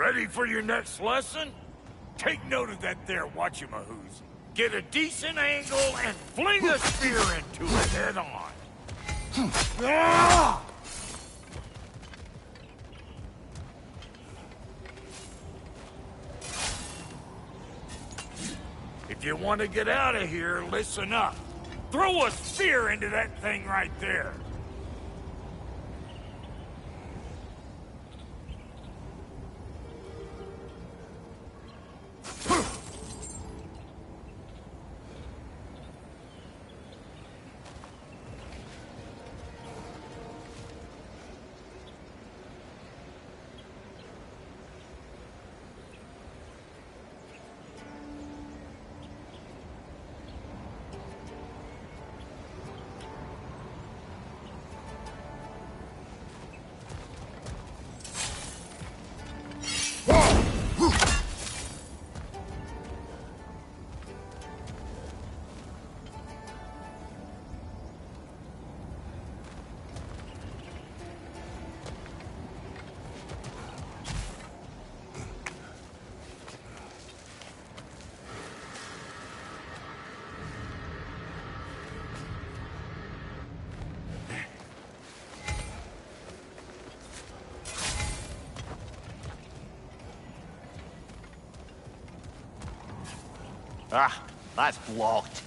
Ready for your next lesson? Take note of that there whatchamahoos. Get a decent angle and fling a spear into it head on. If you want to get out of here, listen up. Throw a spear into that thing right there. Ah, that's blocked.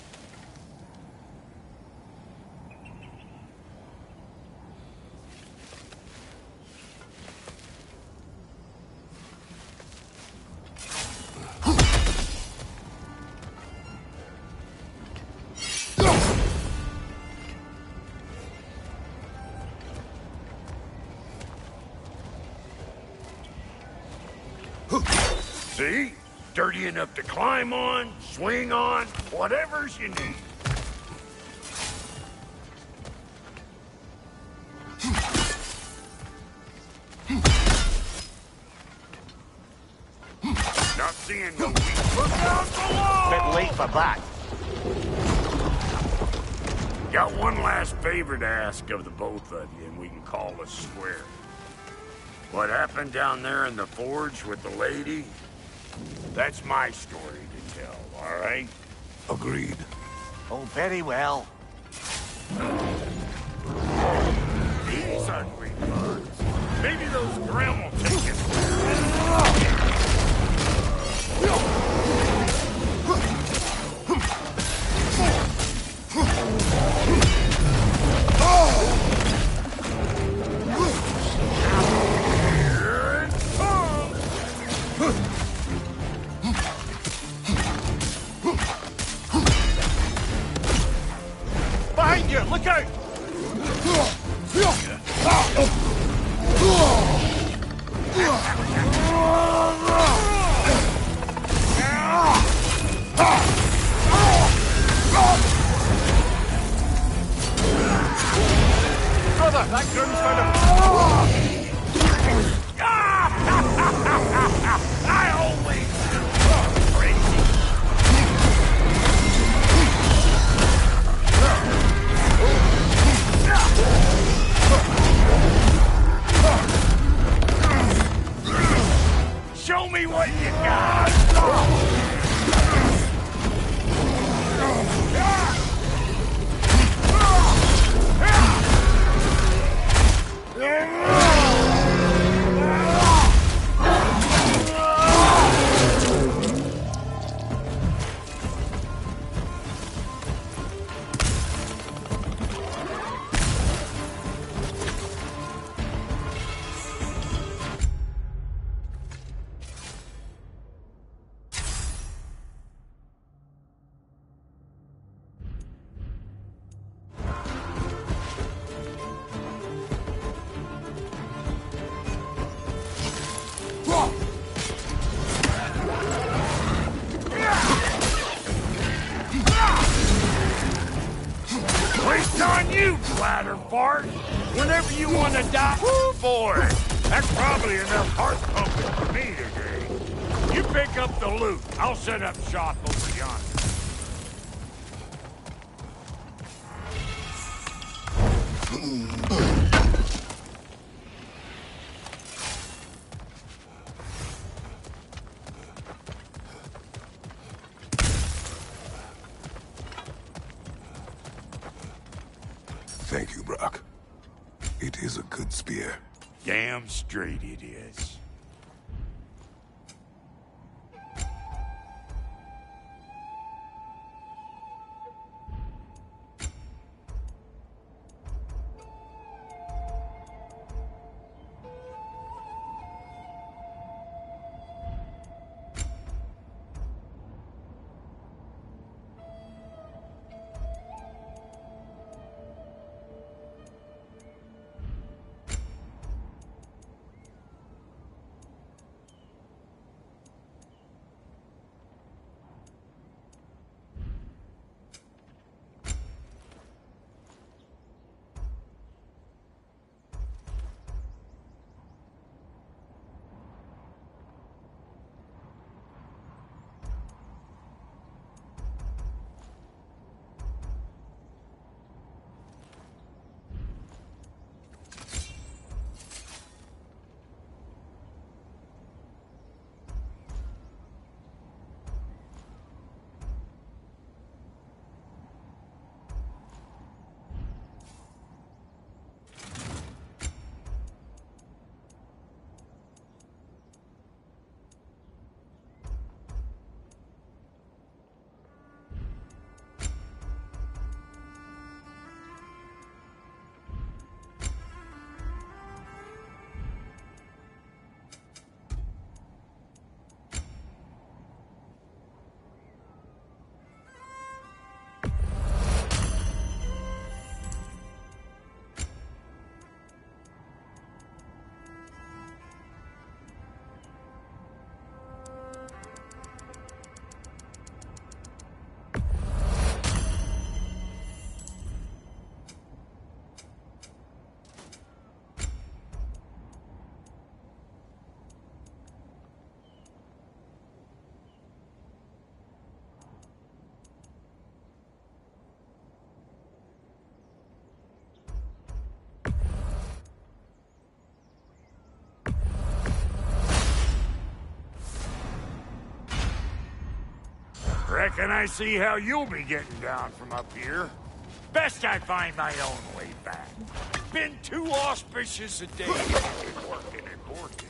See? Dirty enough to climb on, swing on, whatever's you need. Not seeing no weak. Look out below! Bit late for that. Got one last favor to ask of the both of you, and we can call us square. What happened down there in the forge with the lady? That's my story to tell, all right? Agreed. Oh, very well. These hungry bugs. Maybe those Graham will take it. Behind you! Look out! Brother, that groom's found a... I always knew. Crazy. Show me what you got! Waste on you, bladder fart! Whenever you want to die, woo for it! That's probably enough heart pumping for me today. You pick up the loot. I'll set up shop over yonder. Thank you, Brock. It is a good spear. Damn straight it is. Reckon I see how you'll be getting down from up here. Best I find my own way back. Been too auspicious a day. Working and working.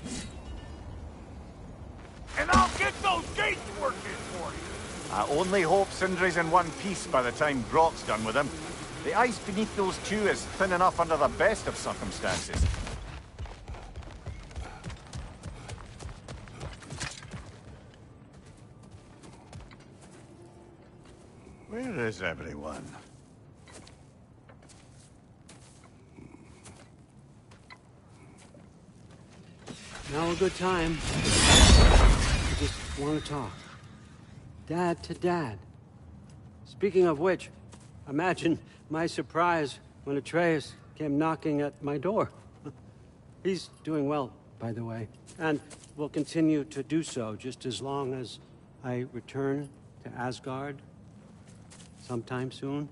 And I'll get those gates working for you. I only hope Sindri's in one piece by the time Brock's done with him. The ice beneath those two is thin enough under the best of circumstances. Where is everyone? Now a good time. I just want to talk. Dad to Dad. Speaking of which, imagine my surprise when Atreus came knocking at my door. He's doing well, by the way, and will continue to do so just as long as I return to Asgard sometime soon.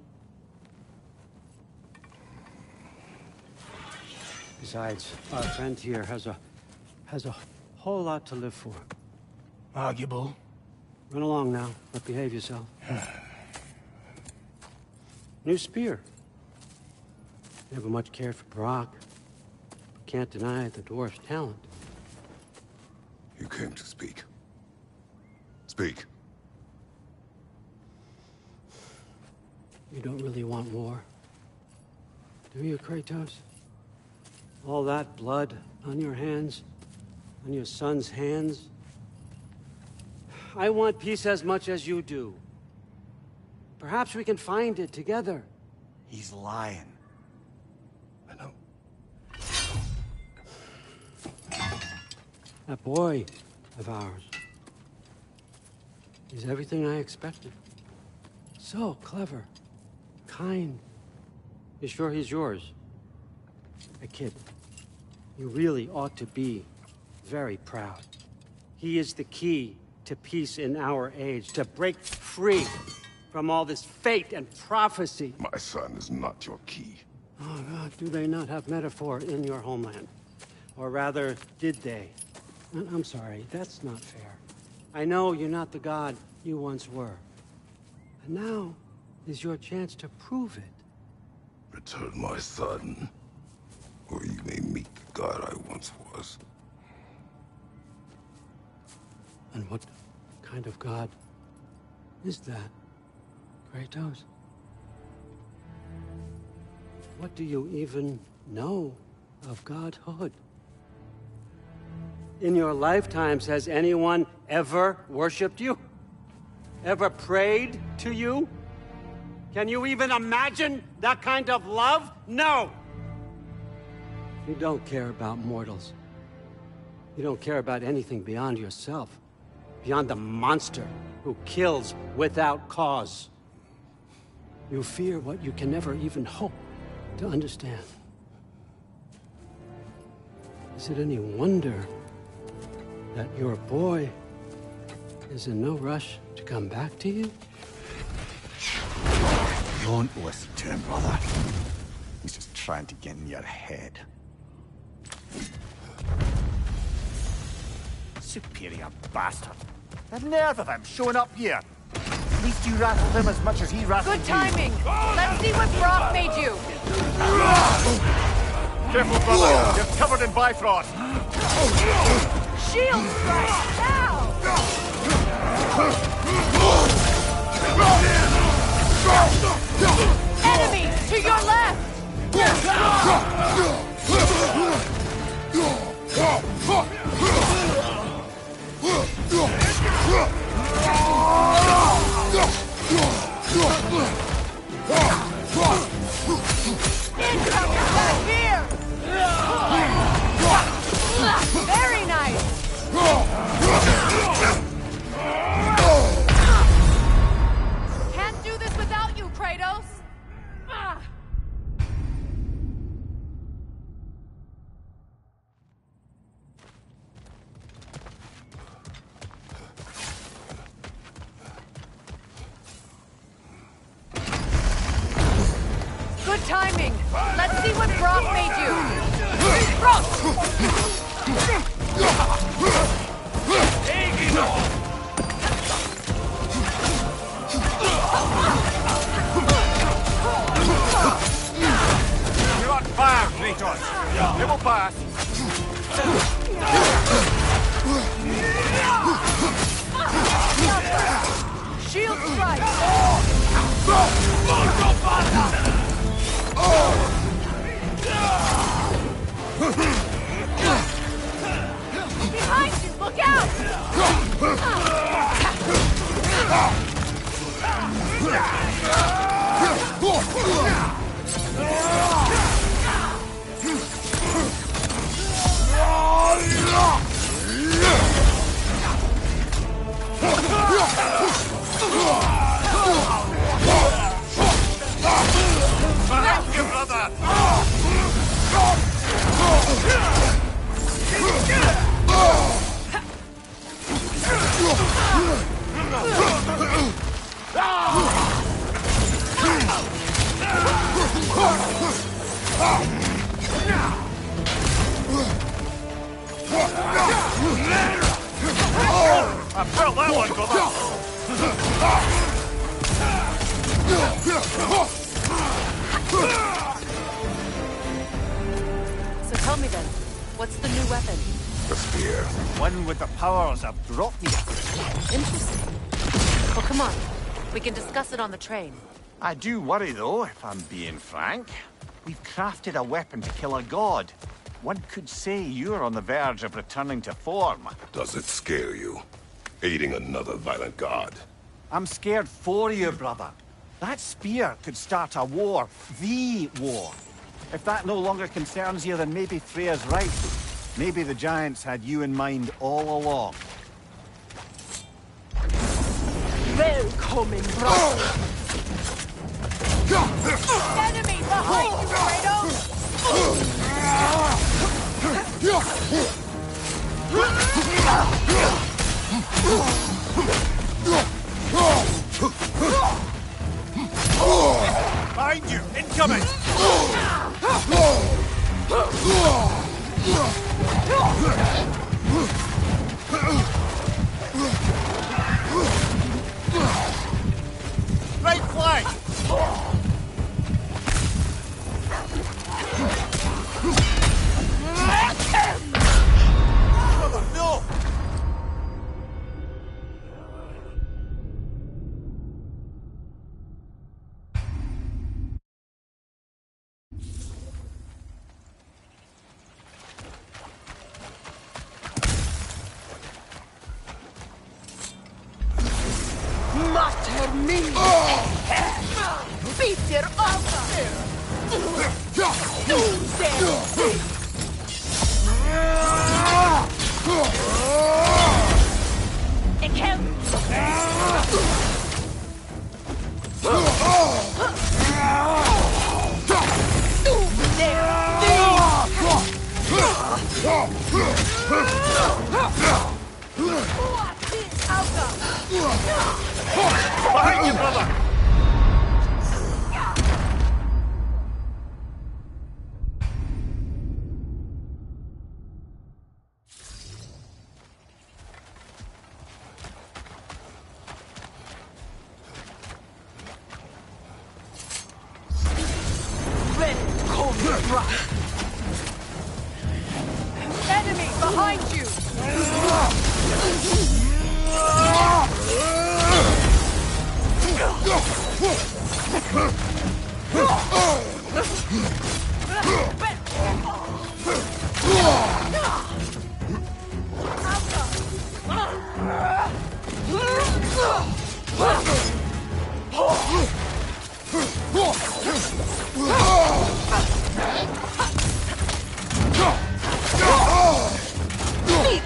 Besides, our friend here has a whole lot to live for. Arguable. Run along now, but behave yourself. New spear. Never much cared for Brock. Can't deny the dwarf's talent. You came to speak. Speak. You don't really want war, do you, Kratos? All that blood on your hands, on your son's hands. I want peace as much as you do. Perhaps we can find it together. He's lying. I know. That boy of ours is everything I expected. So clever, kind. You sure he's yours? A kid. You really ought to be very proud. He is the key to peace in our age, to break free from all this fate and prophecy. My son is not your key. Oh, God, do they not have metaphor in your homeland? Or rather, did they? I'm sorry, that's not fair. I know you're not the god you once were. And now is your chance to prove it. Return my son, or you may meet the god I once was. And what kind of god is that, Kratos? What do you even know of godhood? In your lifetimes, has anyone ever worshipped you? Ever prayed to you? Can you even imagine that kind of love? No! You don't care about mortals. You don't care about anything beyond yourself. Beyond the monster who kills without cause. You fear what you can never even hope to understand. Is it any wonder that your boy is in no rush to come back to you? Don't listen to him, brother. He's just trying to get in your head. Superior bastard. The nerve of him showing up here. At least you rattled him as much as he rattled Good timing. Let's see what Brock made you. Careful, brother. You're covered in Bifrost. Shield strike now. Enemy to your left. Incoming back here. Very nice. Can't do this without you, Kratos. Good timing. Let's see what Brock made you. Brock! You're on fire, Kratos. It will pass. Shield strike. Behind you, look out! Thank you, brother. I felt that one, brother. So tell me then, what's the new weapon? The spear. One with the powers of Dropnia. Interesting. Well, come on. We can discuss it on the train. I do worry, though, if I'm being frank. We've crafted a weapon to kill a god. One could say you're on the verge of returning to form. Does it scare you? Aiding another violent god? I'm scared for you, brother. That spear could start a war. The war. If that no longer concerns you, then maybe Freya's right. Maybe the Giants had you in mind all along. Welcome, brother. Enemy behind you, Kratos! Behind you! Incoming! Right flank! Mater min! Bitter altar! Ik help! Behind you, brother! Enemy behind you!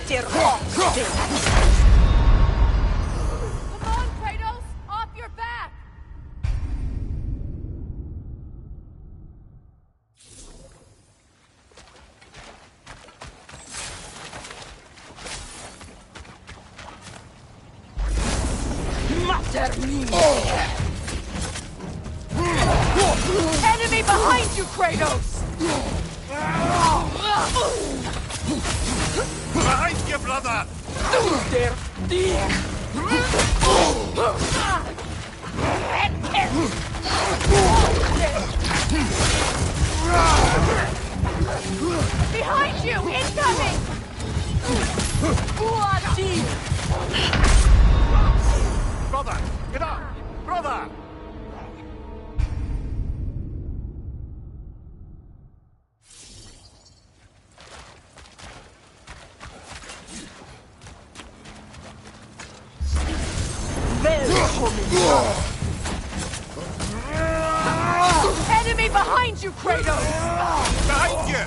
Bitter altar! Come on, Kratos! Off your back! Mater min! Enemy behind you, Kratos! Behind you, brother! Der Dick! Behind you! Incoming! Brother, get up! Brother! Enemy behind you, Kratos! Behind you!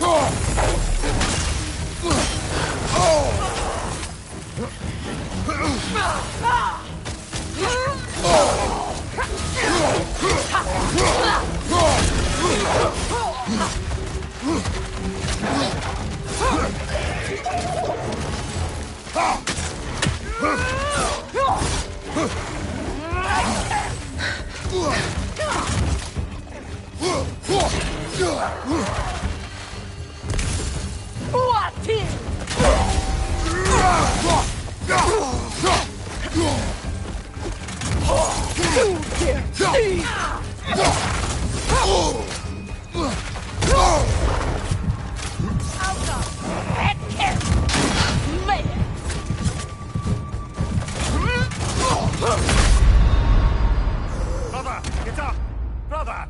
Brother, get up! Brother!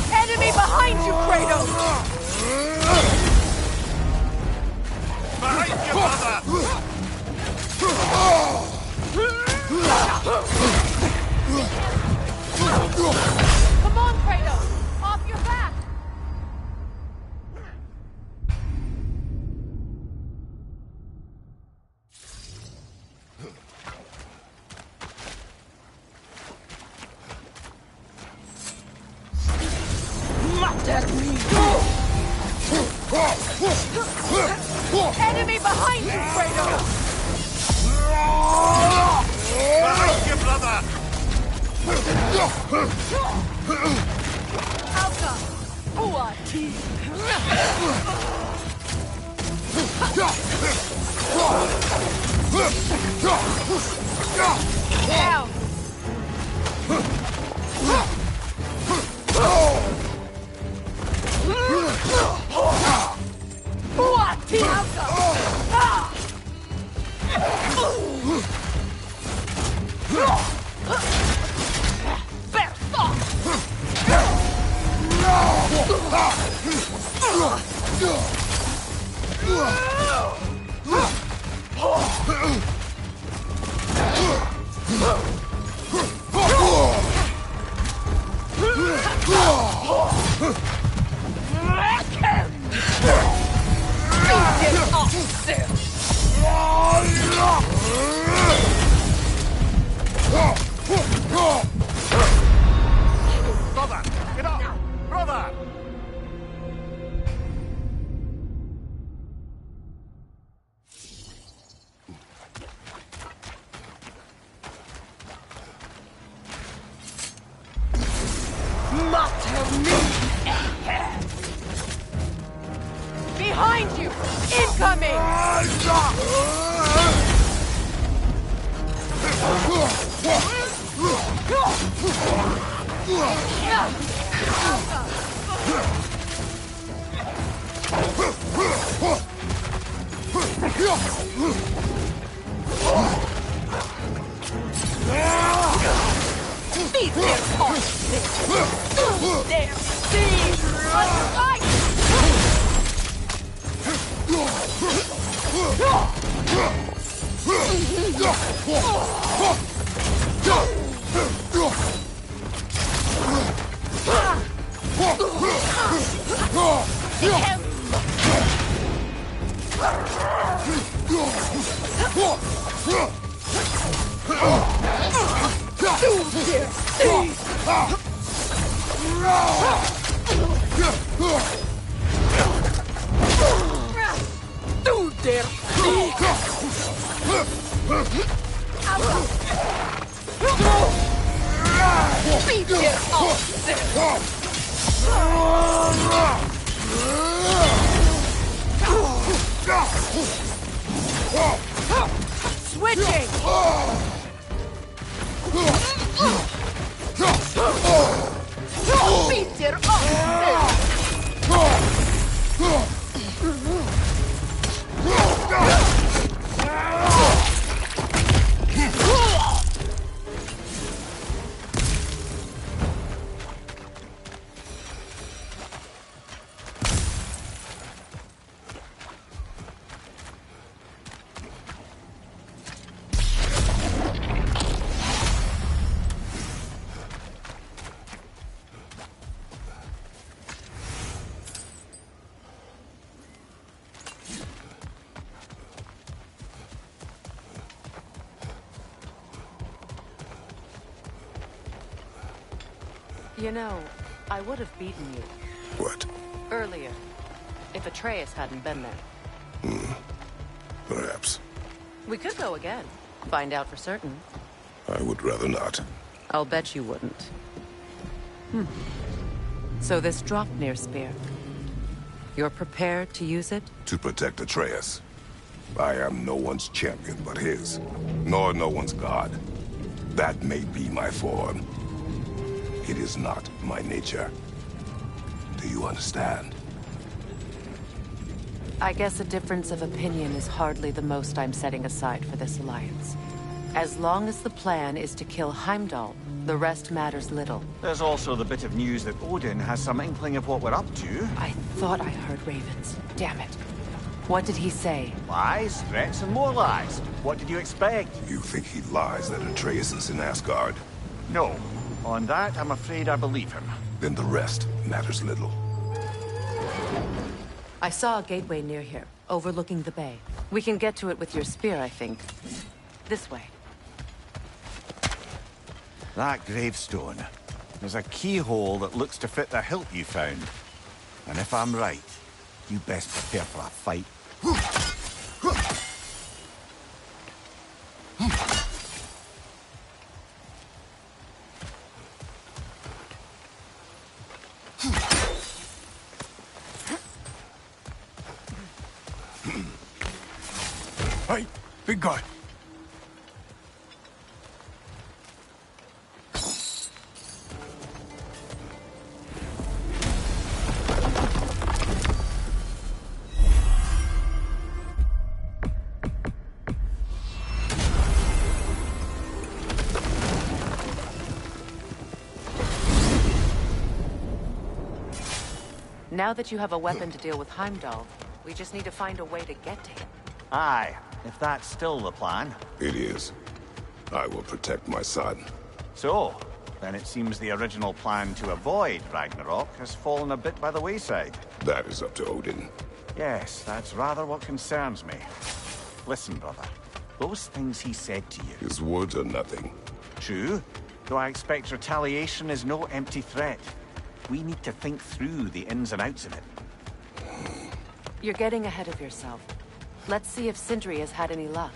Enemy behind you, Kratos! Behind you, brother! Come on, Kratos! Off your back! Mater min! Enemy behind you, Kratos! Behind you, brother! Alka! Uati! Down! Uati! Alka! Beat their hearts! There! See! Fight! Du der Sieg! Beat dir Switching! Beat dir You know, I would have beaten you What? earlier, if Atreus hadn't been there. Perhaps. We could go again, find out for certain. I would rather not. I'll bet you wouldn't. So this Draupnir spear, you're prepared to use it? To protect Atreus. I am no one's champion but his, nor no one's god. That may be my form. It is not my nature. Do you understand? I guess a difference of opinion is hardly the most I'm setting aside for this alliance. As long as the plan is to kill Heimdall, the rest matters little. There's also the bit of news that Odin has some inkling of what we're up to. I thought I heard ravens. Damn it. What did he say? Lies, threats, and more lies. What did you expect? You think he lies that Atreus is in Asgard? No. On that, I'm afraid I believe him. Then the rest matters little. I saw a gateway near here, overlooking the bay. We can get to it with your spear, I think. This way. That gravestone. There's a keyhole that looks to fit the hilt you found. And if I'm right, you best prepare for a fight. Hey, big guy. Now that you have a weapon to deal with Heimdall, we just need to find a way to get to him. Aye, if that's still the plan. It is. I will protect my son. So, then it seems the original plan to avoid Ragnarok has fallen a bit by the wayside. That is up to Odin. Yes, that's rather what concerns me. Listen, brother. Those things he said to you. His words are nothing. True, though I expect retaliation is no empty threat. We need to think through the ins and outs of it. You're getting ahead of yourself. Let's see if Sindri has had any luck.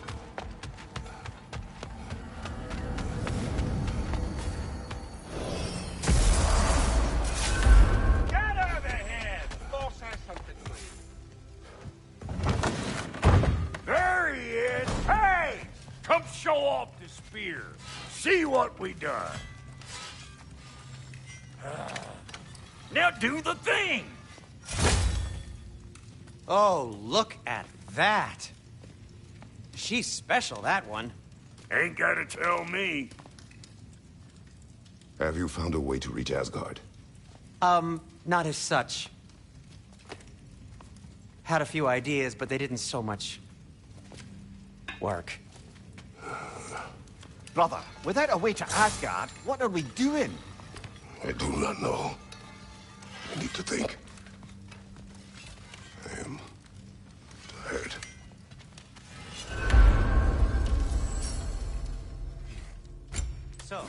Get over here! Boss has something for you. Come show off the spear. See what we done. Now do the thing. Oh, look at that. She's special, that one. Ain't gotta tell me. Have you found a way to reach Asgard? Not as such. Had a few ideas, but they didn't so much work. Brother, without a way to Asgard, what are we doing? I do not know. I need to think. I am tired. So,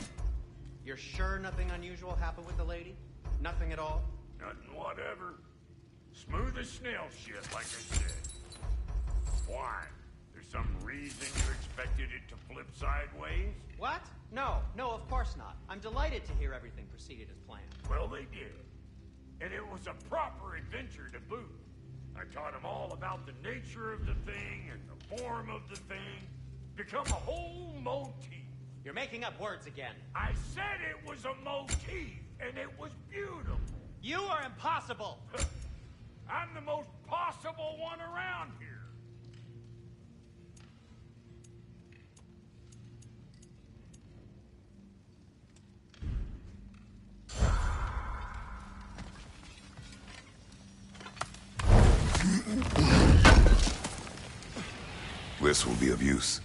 you're sure nothing unusual happened with the lady? Nothing at all? Nothing whatever. Smooth as snail shit, like I said. Why? There's some reason you expected it to flip sideways? What? No, of course not. I'm delighted to hear everything proceeded as planned. Well, they did. And it was a proper adventure to boot. I taught them all about the nature of the thing and the form of the thing. Become a whole motif. You're making up words again. I said it was a motif, and it was beautiful. You are impossible! I'm the most possible one around here. This will be of use.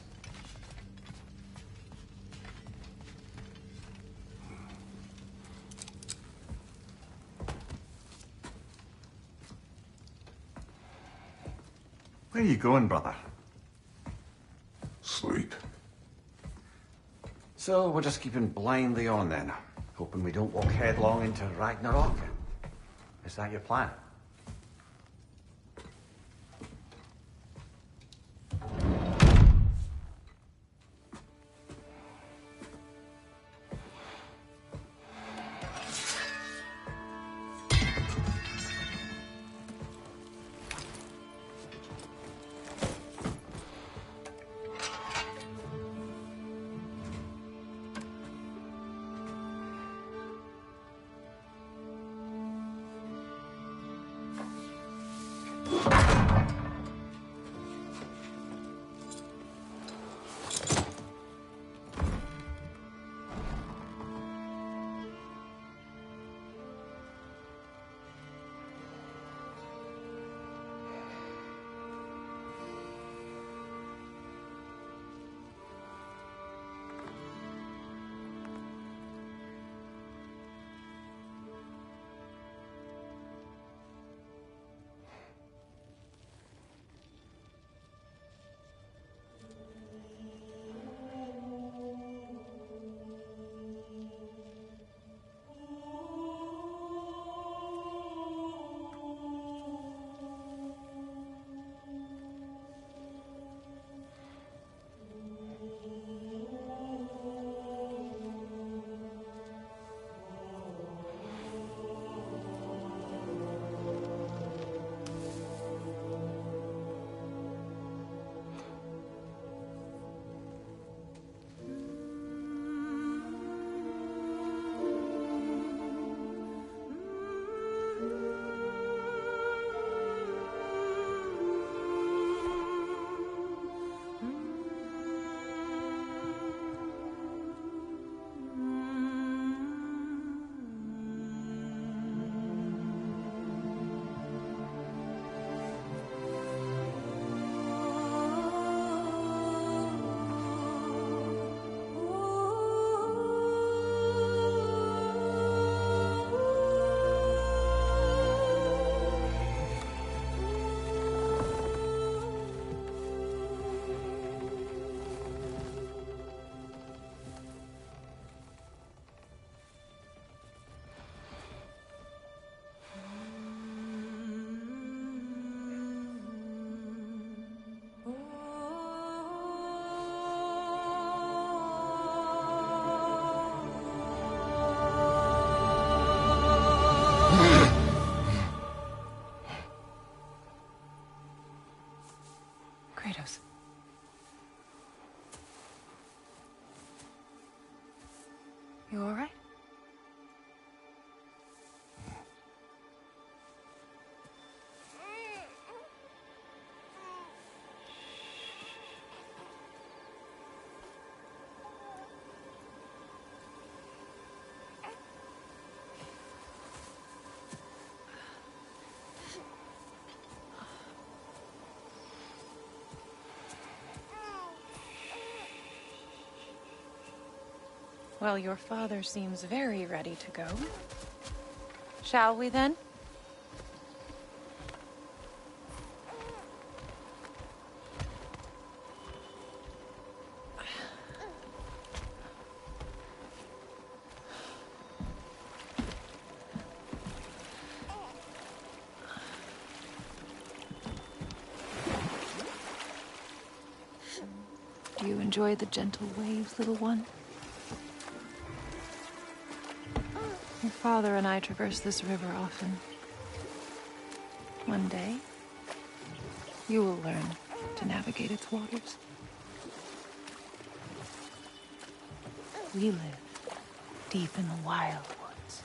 Where are you going, brother? Sleep. So we're just keeping blindly on then, hoping we don't walk headlong into Ragnarok. Is that your plan? You all right? Well, your father seems very ready to go. Shall we then? Do you enjoy the gentle waves, little one? Your father and I traverse this river often. One day, you will learn to navigate its waters. We live deep in the wild woods.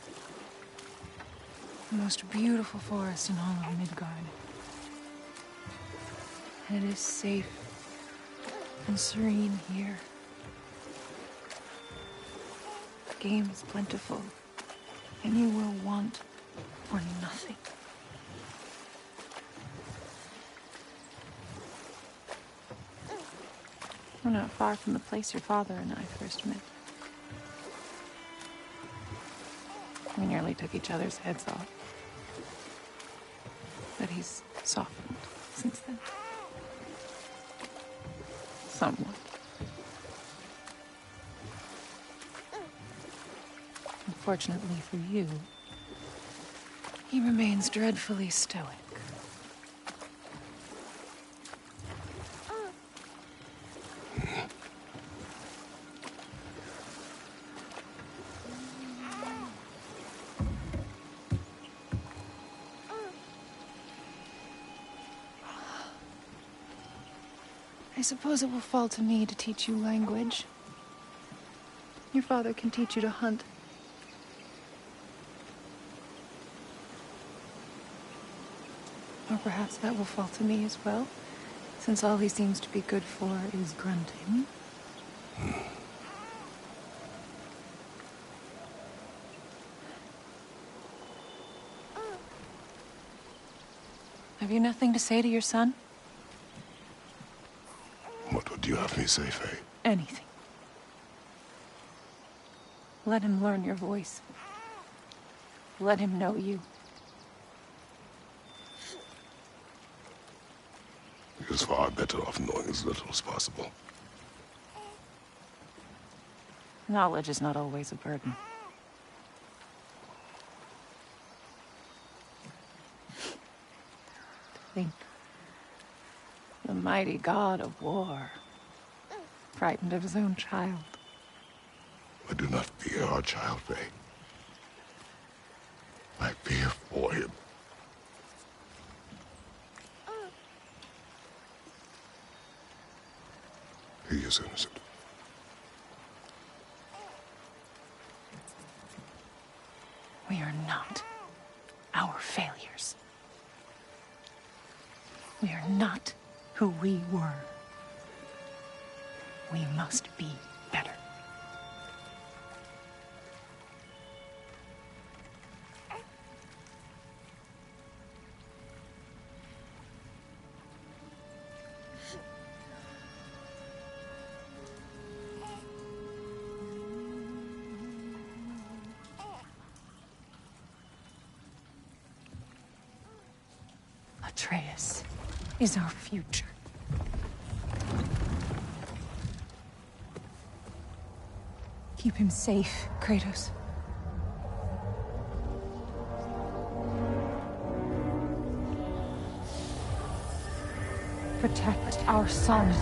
The most beautiful forest in all of Midgard. And it is safe and serene here. Game is plentiful, and you will want for nothing. We're not far from the place your father and I first met. We nearly took each other's heads off. But he's softened since then. Somewhat. Unfortunately for you, he remains dreadfully stoic. I suppose it will fall to me to teach you language. Your father can teach you to hunt. Or perhaps that will fall to me as well, since all he seems to be good for is grunting. Have you nothing to say to your son? What would you have me say, Faye? Anything. Let him learn your voice. Let him know you. He is far better off knowing as little as possible. Knowledge is not always a burden. To think the mighty god of war, frightened of his own child. I do not fear our child, Faye. I fear for him. He is innocent. We are not our failures. We are not who we were. We must be better. Atreus is our future. Keep him safe, Kratos. Protect our son.